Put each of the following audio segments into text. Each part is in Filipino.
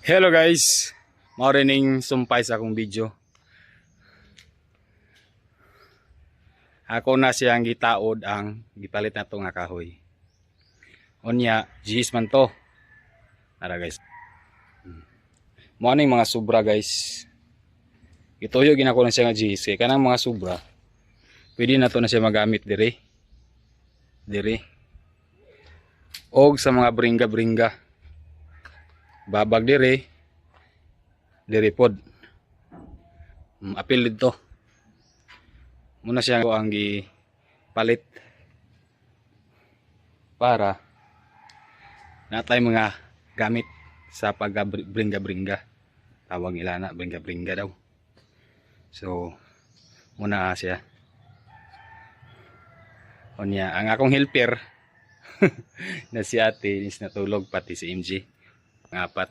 Hello guys, maurining sumpay sa akong video. Ako na siyang gitaod ang gipalit na to nga kahoy. Onya, gis man to. Nara guys. Mo aning mga sobra guys. Gituyo ginako na siya nga gis kay kanang mga sobra. Pwede na to na siya magamit dire. Og sa mga bringa-bringa. Babag dire pod apil dito muna siya ang gipalit para natay mga gamit sa pagbringa-bringa, tawag nila na bringa-bringa daw. So muna siya onya ang akong helper na si ate is natulog, pati si MJ apat.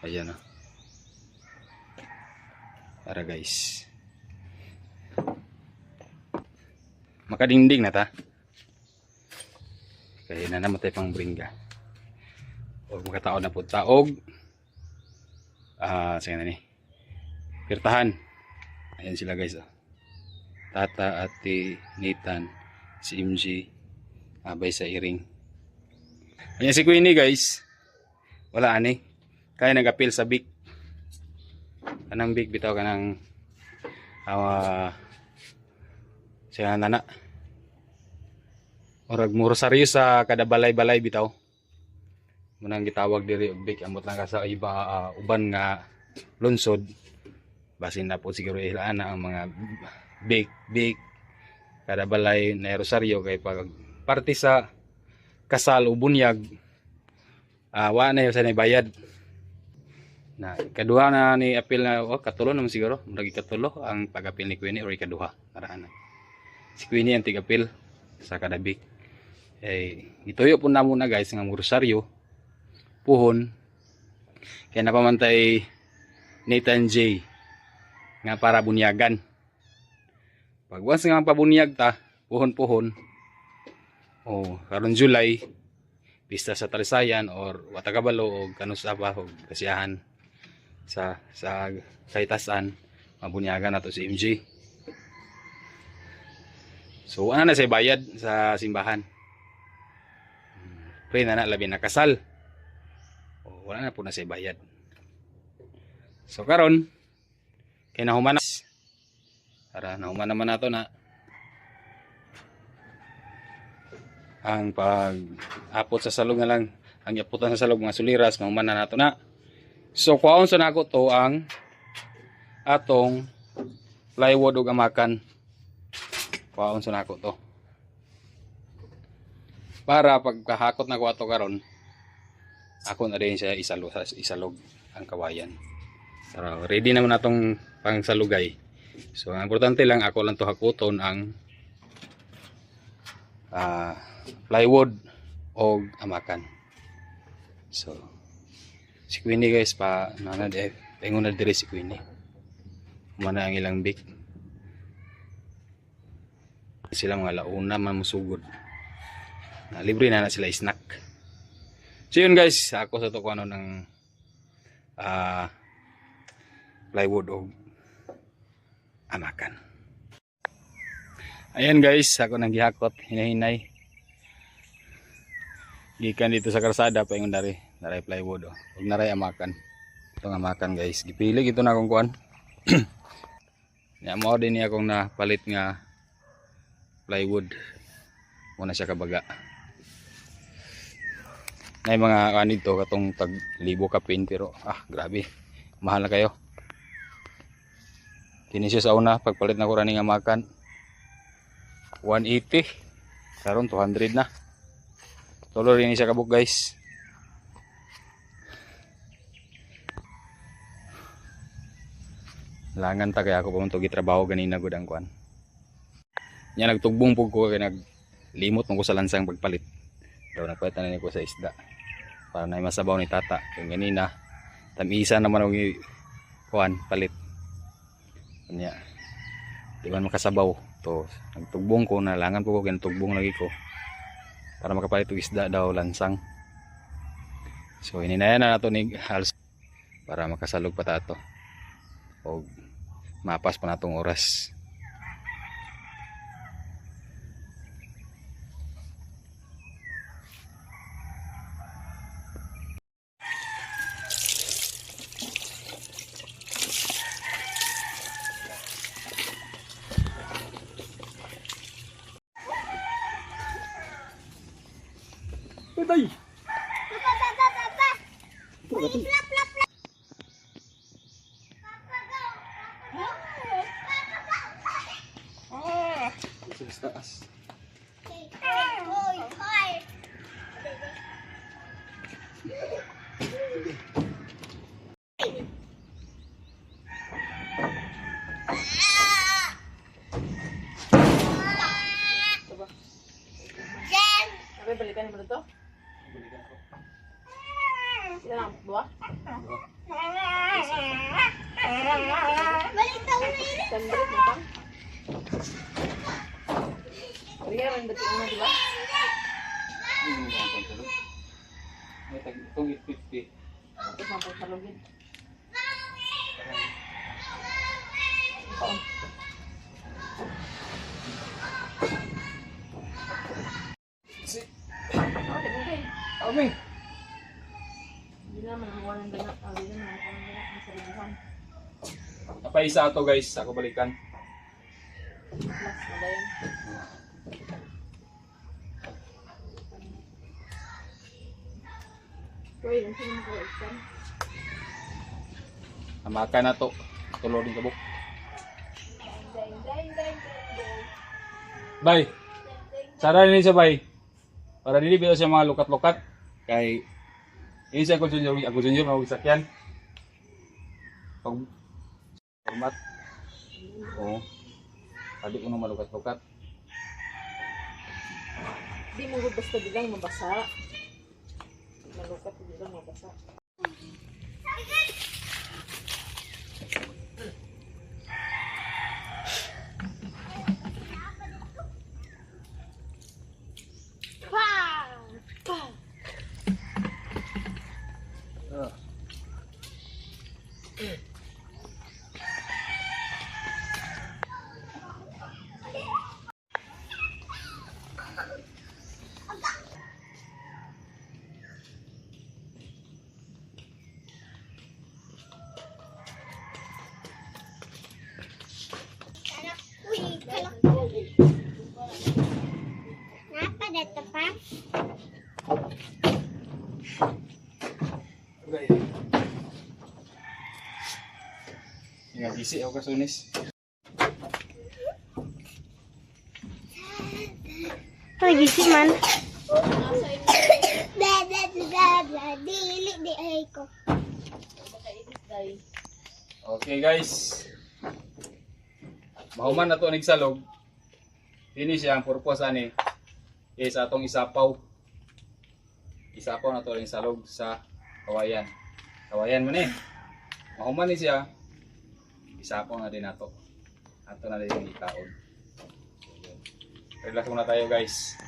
Ayan o. Para guys. Makadingding na ta. Kaya na namatay pang bringga. O makataon na po taog. Sige na ni. Pirtahan. Ayan sila guys o. Tata, ate, Nathan, si MJ, abay sa iring. Ayan si Queenie guys. Wala ani. Kaya nag-appeal sa big. Kanang big bitaw kanang siya nana. Orag mo rosaryo sa kada balay-balay bitaw. Munang gitawag diri og big, amot lang ka sa iba uban nga lungsod. Basin na po siguro ilaan na ang mga big kada balay na rosaryo kay pag parte sa kasal o bunyag. Wa na yung sa bayad na ikaduha na ni apil na katulo naman siguro murag ikatulo ang pag-apil ni Queenie or ikaduha karaan si Queenie ang tig-apil sa kadabik. Ituyo po na muna guys nga rosaryo puhon kaya napamantay Nathan J nga para bunyagan. Pag once nga pabunyag ta puhon karon July pista sa Talisayan or Watagabalo o kanusapa o kasiyahan sa kaitasan mabunyagan nato si MJ. So ano na siya bayad sa simbahan. Pre na labi na kasal. Wala na po na siya bayad. So karon kay nahuman na para nahuman naman nato na ang pag-apot sa salog na lang, ang iaputan sa salog mga suliras, mahuman na nato na. So kuhaon sa nako to ang atong plywood ug amakan. Kuhaon sa nako to. Para pagkahakot na ko ato karon, ako na rin siya isalog ang kawayan. So ready naman natong pangsalugay. So ang importante lang ako lang to hakuton ang plywood o amakan. So si Queenie guys pa pengon na dire si Queenie mana ang ilang big sila mga launa man musugod na libre na sila snack. So yun guys, ako sa to ko ano ng plywood o amakan. Ayan guys, ako nang gihakot, hinahinay. Gikan dito sa karsada pa yung naray plywood o. Huwag naray amakan. Ito nga amakan guys. Gipili ito na akong kuhan. Mo din niya akong napalit nga plywood. Muna siya kabaga. Na yung mga kanito katong tag libo kapin pero grabe. Mahal na kayo. Kini siya sa una pagpalit na ko raning amakan. 180 karon 200 na. Tulo rin siya kabuk guys. Langan ta kaya ako pumunto gitrabaho ganina gud ang kuan. Nya nagtugbong pug ko kay naglimot mo ko sa lansang pagpalit. Daw nagpalitan na ko sa isda. Para na masabaw ni tata. Kung ganina tamisa naman og kuan palit. Nya di man makasabaw. To nagtugbong ko na langan po ko kaya tugbong lagi ko para makapalit og isda daw lansang. So hininayan na nato ni para makasalog pa tato o mapas pa natong oras. Patay! Sa taas. Sabi, balikan mo na to? Sila lang, buwa? Sandrit mo pa? Kaya rin ba't yung diba? May tag-itong 850. Tapos ang pagsalugin. Paon. Kami! Hindi naman ang walang ganap. Hindi naman ang walang ganap ng salibuhan. Napaisa ito guys, ako balikan. Plus na dayan. Uy, ang sino mo kaya isang? Amakan na to. Tulo din kabuk. Bay! Sara rin siya bay. Para dili bitaw siya mga lukat-lukat. Kay yun siya ako junior mag-isakyan. Pag format. Oo. Pwede ko nang malukat-lukat. Hindi mo basta bilang mabasa. Malukat bilang mabasa. Napa dito pa? Okay. Nga gisi ako kasunis. Pagisi man. Dili di ay ko. Okay guys. Mahuman na to ang nagsalog. Ini siya ang purpose ani is atong isapaw. Isapaw na to ang salog sa kawayan. Kawayan man eh. Mahuman ni siya. Isapaw na din nato. Ato na din itaon. Relax muna tayo guys.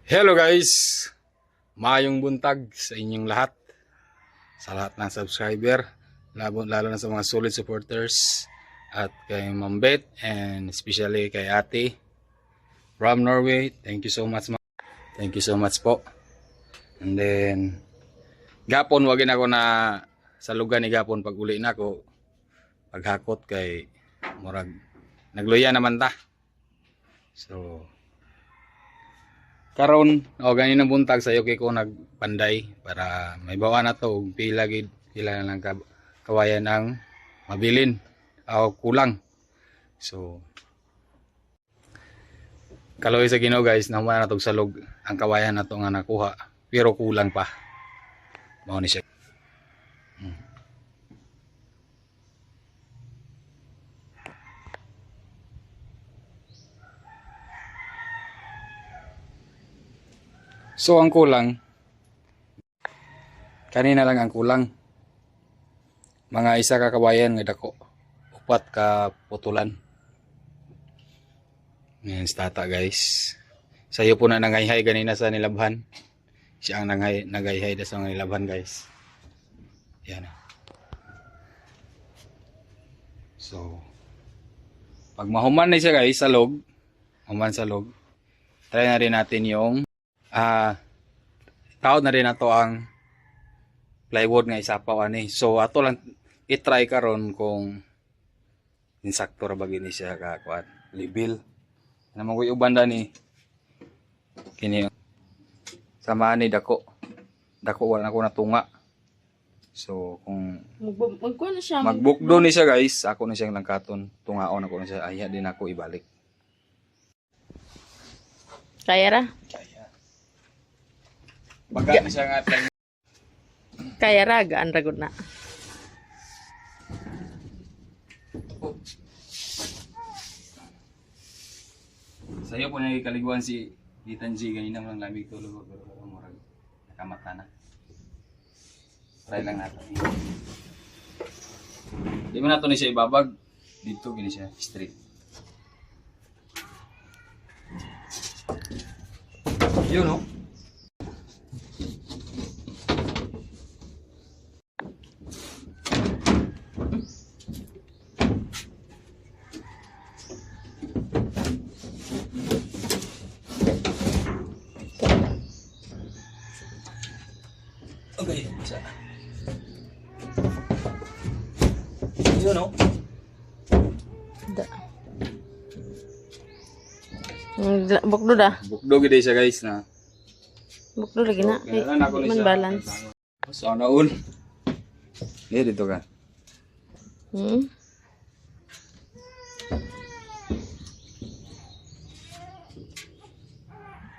Hello guys. Mayong buntag sa inyong lahat. Sa lahat ng subscriber, lalo na sa mga solid supporters at kay Ma'am Beth and especially kay Ate from Norway. Thank you so much, ma'am. Thank you so much po. And then gapon wagin ako na sa lugar ni gapon pag uli na ako paghakot kay murag nagluya naman ta. So karon o ganin buntag sayo kay ko nagpanday para may bawa na to og pila na lang kawayan ang mabilin o kulang. So kaloy sa Ginoo guys, nahuman na tog salog ang kawayan nato nga nakuha pero kulang pa. Mao ni siya. So ang kulang kanina lang ang kulang. Mga isa ka kawayan nga dako. Upat ka putulan. Ngayon tata guys. Sayo po na nangayhay ganina sa nilabhan. Siya ang nagayhay sa mga laban guys. Yan. So, pag mahuman na siya guys sa log, human sa log, try na rin natin yung taod na rin nato ang plywood nga isapaw ani. So ato lang i-try karon kung insakto ra ba gini siya ka kuan level. Naman ko uban ni kini samaan ni dako. Dako wala na ko natunga. So kung Magkuha na siya. magbukdo ni siya guys, ako na siyang langkaton. Tungaon ako na siya. Ay, din ako ibalik. Kaya ra. Baga na siya nga tang Kaya ra, gaan ra gud na. Sa'yo po nagkaliguan si Litan G. Ganina mo lang lamig tulog. Pero murag nakamata na. Try lang natin. Di mo nato ni siya ibabag. Dito gini siya. Straight. Yun no? Okay, isa. Yun no? Da. Bukdo da. Bukdo gid siya guys na. Bukdo lagi na. Kay Kailangan ako ni man siya. balance. Sana all. Dito ka. Hmm.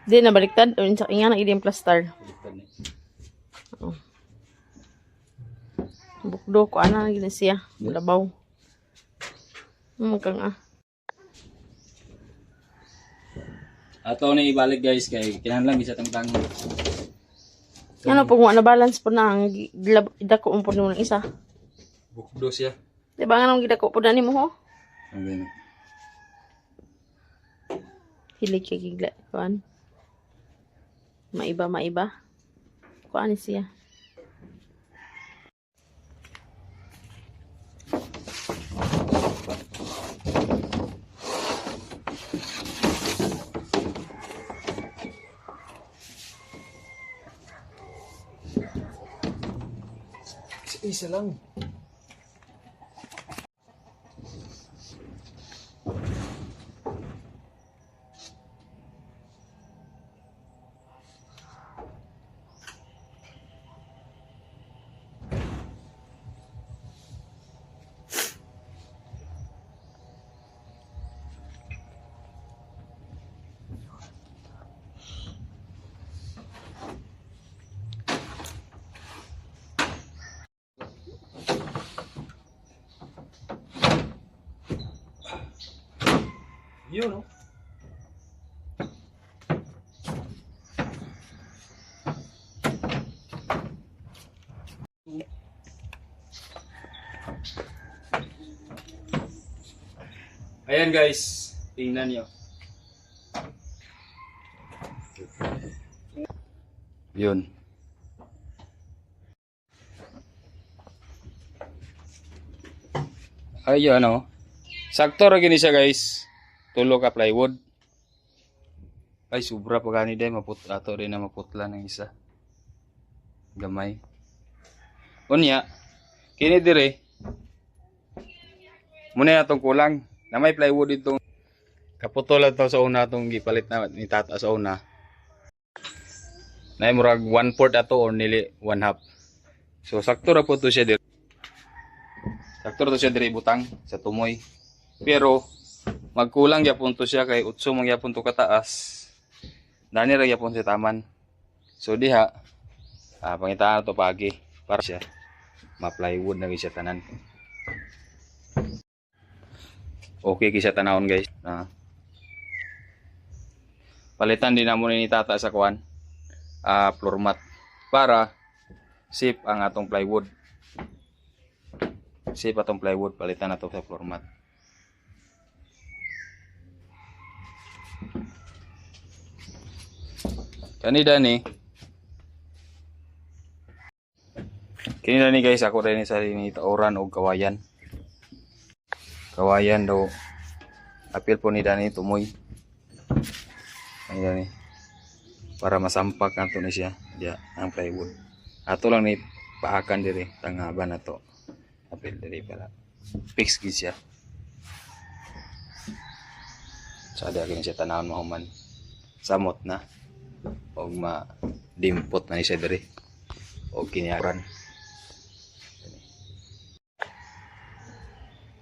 Di na baliktad o insa inga na idim plaster. Bukdo ko ana gina siya. Labaw. Kang Ato na ibalik guys kay kinahanglan gisa tang ano pag mo na balance po na ang gidako po nimo ng isa. bukdo siya. Di ba nga nang gidako po na nimo ho? Ang ganun. Hilig kay gigla kuan. Maiba. Kuan ni siya. Isa lang. Yun no? Ayan guys, tingnan nyo. Yun. Ayun ano. Sakto ra gini siya guys. Tulo ka plywood. Ay sobra pa gani day ato rin na maputla ng isa. Gamay. Unya, kini dire. Muna atong kulang. Na may plywood itong kaputol to sa una atong gipalit na ni tata sa una. Na murag 1/4 ato or nili 1/2. So sakto ra po to siya dire. Sakto ra to siya dire butang sa tumoy. Pero magkulang gyapon to siya kay utso man gyapon to kataas. Dani ra gyapon sa taman. So diha pangitaan to pagi para siya ma-plywood na siya tanan. Okay kisa tanawon guys. Palitan din namo ni tata sa kuan. Floor mat para safe ang atong plywood. Safe atong plywood palitan nato sa floor mat. Kanida ni Kini na ni guys, ako rin sa ni tauran o kawayan. Kawayan daw. Apil po ni Dani tumoy. Ay Dani. Para masampak nato ni siya. Diya, ang plywood. Ato lang ni paakan diri tangaba na to. Apil diri pala. Fix gid siya. Sada kini siya tanawon mahuman. Samot na. Og dimpot na ni siya diri. Og kiniaran.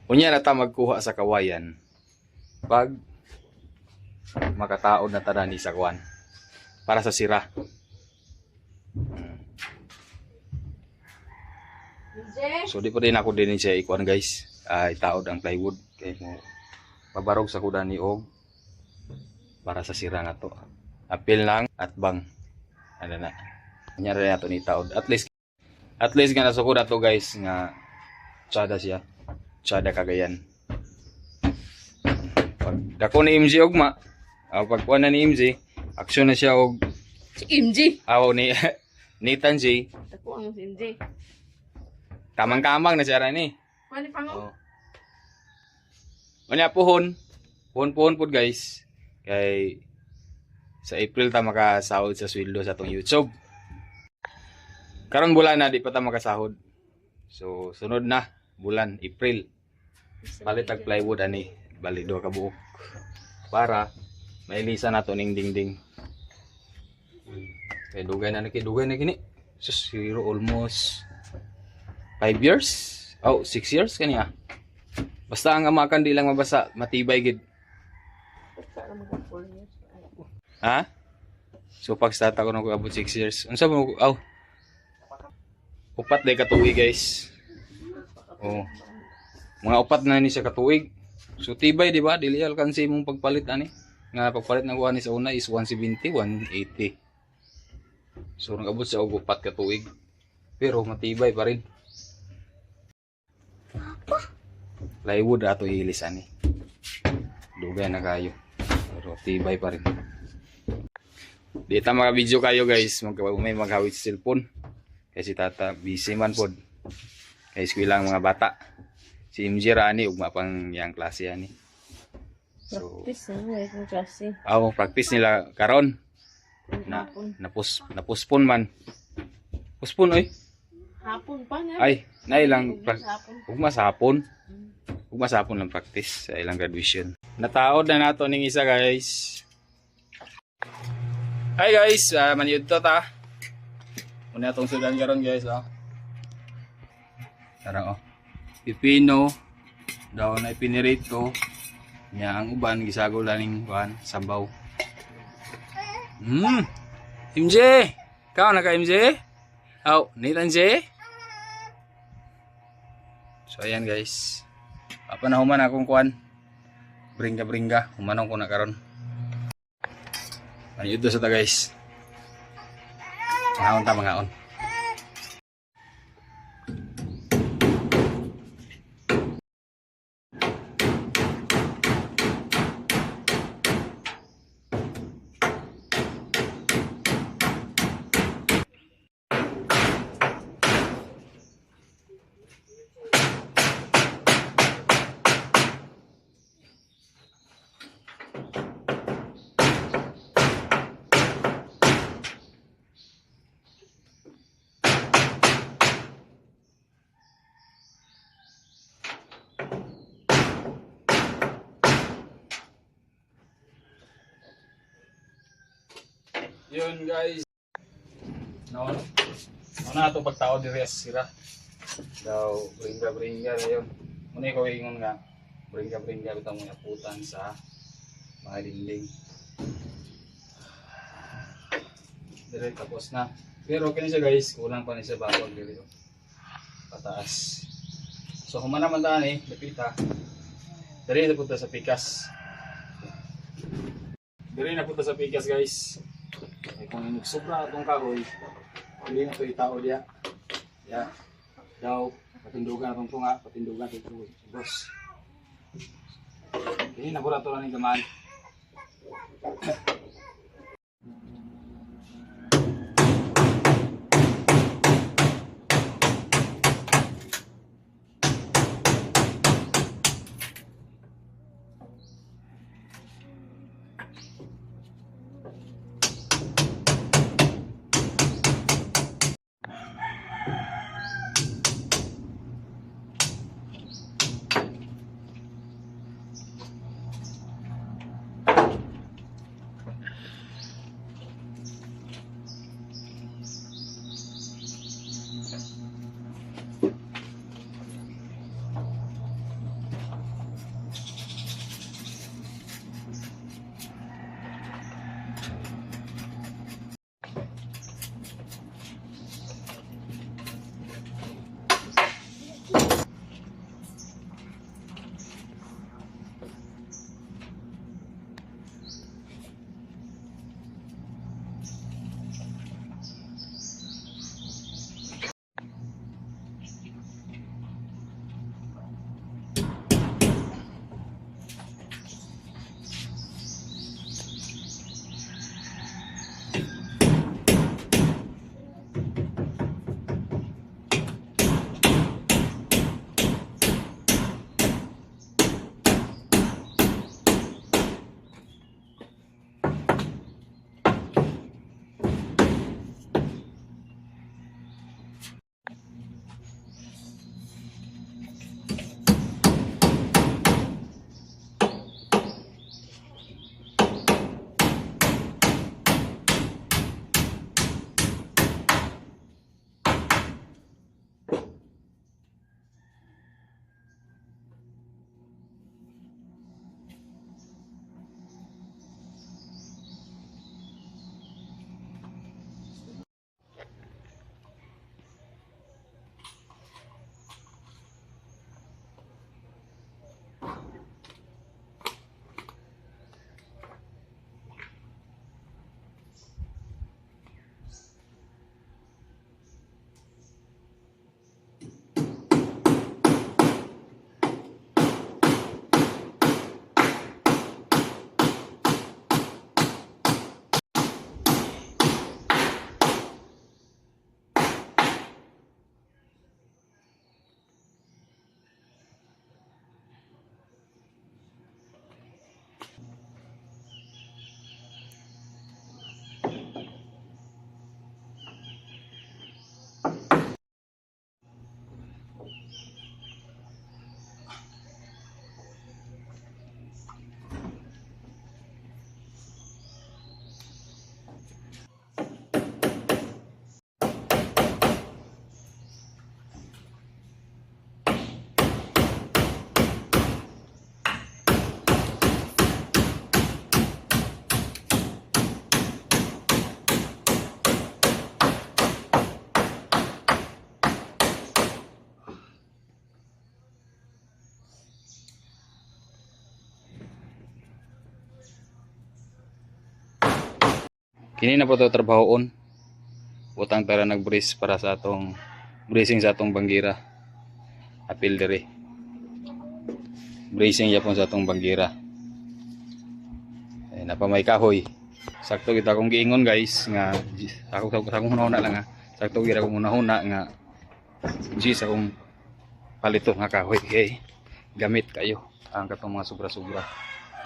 Unya na ta magkuha sa kawayan pag makataod na tanan ni sa kuan para sa sira. So di pa din ako din siya ikuan guys. Itaod ang plywood kay mo pabarog sa kuda ni og para sa sira na to. Apil lang at bang. Ano na. Unya na to ni taod. At least nga nasukod ato guys nga tsada siya. Tsada Cagayan. Pag dako ni MJ ugma, pag kuha na ni MJ, aksyon na siya og Si MJ. ni Nathan J. Dako ang si MJ. Kamang-kamang na siya rin eh. Pwede Oh. pango. Unya puhon. Puhon pod guys. Kay sa April ta makasahod sa sweldo sa atong YouTube. Karong bulan na di pa ta makasahod. So sunod na bulan April. Palit tag plywood ani, bali do ka buok para mailisa nato ning dingding. Kay dugay na kini. Sus, zero almost 5 years. Oh, 6 years kaniya. Basta ang amakan di lang mabasa, matibay gid. Para mag 4 years. Ha? So pag start ako nung abot 6 years. Unsa mo upat day katuig guys. Oh. Mga upat na ni siya katuig. So tibay di ba? Dili alkansi mong pagpalit ani. Nga pagpalit ng kuha ni sa una is 170, 180. So nag-abot siya og upat katuig. Pero matibay pa rin. Plywood ato ilis ani. Dugay na kayo. Pero tibay pa rin. Di ta mga video kayo guys. May maghawid sa cellphone. Kasi tata busy man pod. Kay eskwela ang mga bata. Si MJ Rani ugma pang yang klase ani. So, Practice na, yung klase. practice nila karon. Napuspon man. Puspon oy. Hapon pa na. Ay, na ilang Hapon. ugma sa hapon. Ugma sa hapon lang practice sa ilang graduation. Nataod na nato ning isa guys. Hi guys, maniyod to ta. Muna itong sudan karon guys oh. Tara oh. Pipino daw na ipinirate ko nya ang uban gisagol laning kuan sabaw. MJ, kaon na ka MJ? Nathan J? So ayan guys. Panahuman akong kuan. Bringga humanong ko na karon. Ano ito sa ta guys. Mangaon. Yun guys. No. Ano ato pagtao diri sa sira. Daw bringga na yun. Muna ko ingon nga bringga bitang mga putan sa mga dinding. Dire tapos na. Pero kini siya guys, kulang pa ni siya bawag diri. Pataas. So humana man daan dapita. Dire na punta sa pikas. Dire na punta sa pikas guys. Ay kung sobra atong kahoy, hindi na ito itao diya. Ya. Daw, patindugan atong tunga, patindugan itong boss. Hindi na pula ito lang yung gaman. Kini na po to trabahoon. Butang tara nag-brace para sa atong bracing sa atong banggira. Apil diri. Bracing yapon sa atong banggira. Ay napamay kahoy. Sakto kita akong giingon guys nga ako hunahuna lang nga. Sakto kita akong hunahuna nga Gis akong palito nga kahoy kay gamit kayo ang katong mga sobra-sobra.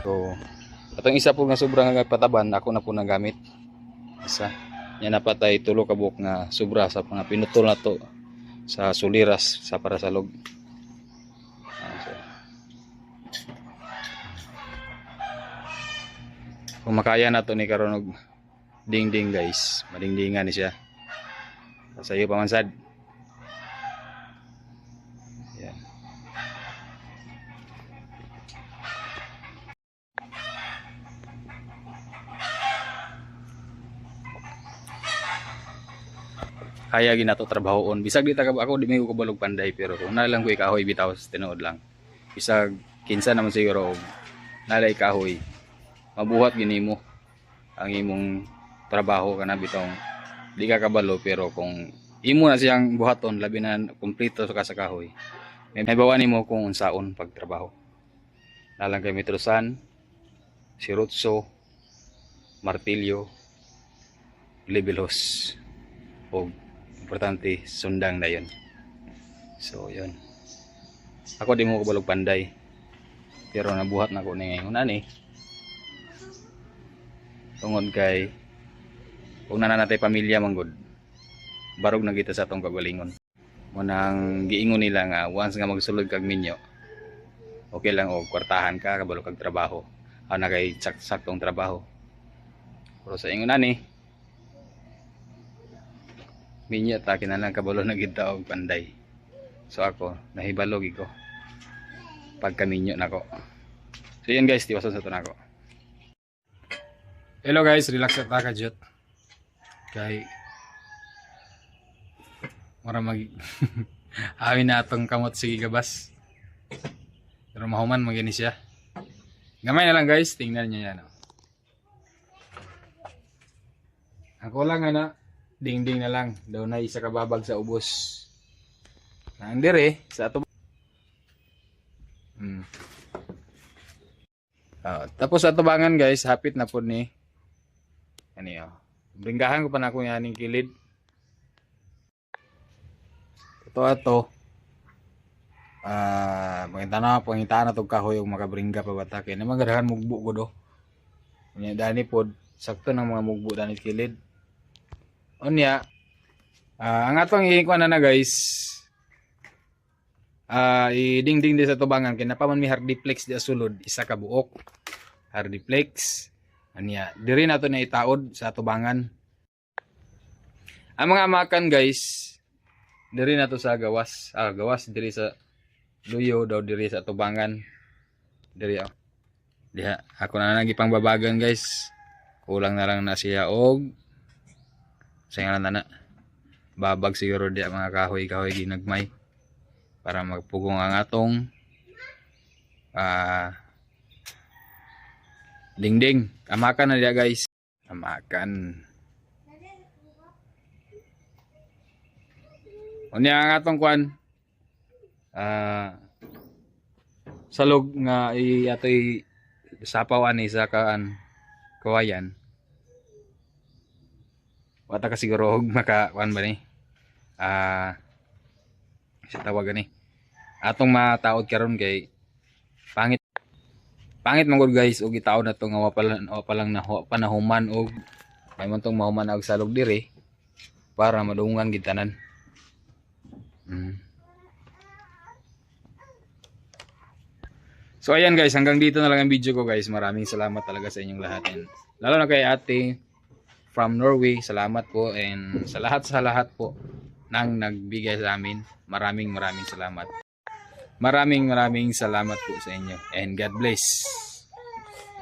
So atong isa po nga sobra nga pataban ako na po nagamit. Isa nya napatay tulo ka buok nga sobra sa mga pinutol na to sa suliras sa parasalog. So, kung makaya na to ni karon og dingding guys, madingdingan ni siya. Sayo pa man sad. Yan. Kaya ginato trabahoon. Bisag di ta ako di may ko balog panday pero kung na lang ko ikahoy bitaw sa tinuod lang. Bisag kinsa naman siguro og nalay kahoy. Mabuhat ginimo ang imong trabaho kana bitong di ka kabalo pero kung imo na siyang buhaton labi na kumpleto sa kahoy. May bawa nimo kung unsaon pagtrabaho. Nalang kay metrosan, sirutso, martilyo, lebelos o importante sundang na yun. So yun, ako di mo ko balog panday pero nabuhat na ko ni ngayon ani tungod kay kung nananatay pamilya manggod barog na kita sa atong kagalingon mo nang giingon nila nga once nga magsulod kag minyo okay lang og kwartahan ka kabalo kag trabaho na kay saktong trabaho pero sa ingon ani minyo ta kinahanglan kabalo na gid ta og panday. So ako nahibalog ko pagka minyo nako. So yun guys, tiwason sa to nako. Hello guys, relax ta ka jud. Kay mura mag awin na atong kamot sige gabas. Pero mahuman magini siya. Gamay na lang guys, tingnan niyo yan. Ako lang ana dingding na lang daw na isa kababag sa ubos nang dire sa ato tapos sa tubangan guys hapit na po ni ano bringgahan ko pa na ako yaning kilid ato pangita na tog kahoy og makabringga pa bata kay naman gadahan mugbo ko do nya dani pod sakto ng mga mugbo dani kilid. Unya, ang atong iikuan na guys, idingding di sa tubangan, kinapaman mi hardiplex di asulod, isa ka buok, hardiplex, anya, diri na to na itaod sa tubangan. Ang mga amakan guys, diri na to sa gawas, gawas diri sa luyo daw diri sa tubangan, diri diha, ako na nagipang babagan guys, kulang na lang na siya og sayang na babag siguro di mga kahoy ginagmay para magpugong ang atong dingding. Amakan na dia guys, amakan unya ang atong kuan salog nga atoy sapaw ani sa kawayan. Wata ka siguro maka kuan ba ni? Sa tawag ni. Atong mataod karon kay pangit man gud guys og itaod na to nga wa pa lang panahuman og may man tong mahuman og salog diri para madungan gid tanan. So ayan guys, hanggang dito na lang ang video ko guys. Maraming salamat talaga sa inyong lahat and lalo na kay ate from Norway, salamat po and sa lahat po nang nagbigay sa amin. Maraming salamat. Maraming salamat po sa inyo and God bless.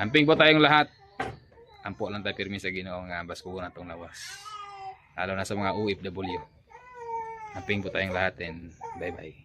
Amping po tayong lahat. Ampo lang tayo pirmi sa Ginoo nga basko na tong lawas. Lalo na sa mga OFW. Amping po tayong lahat and bye bye.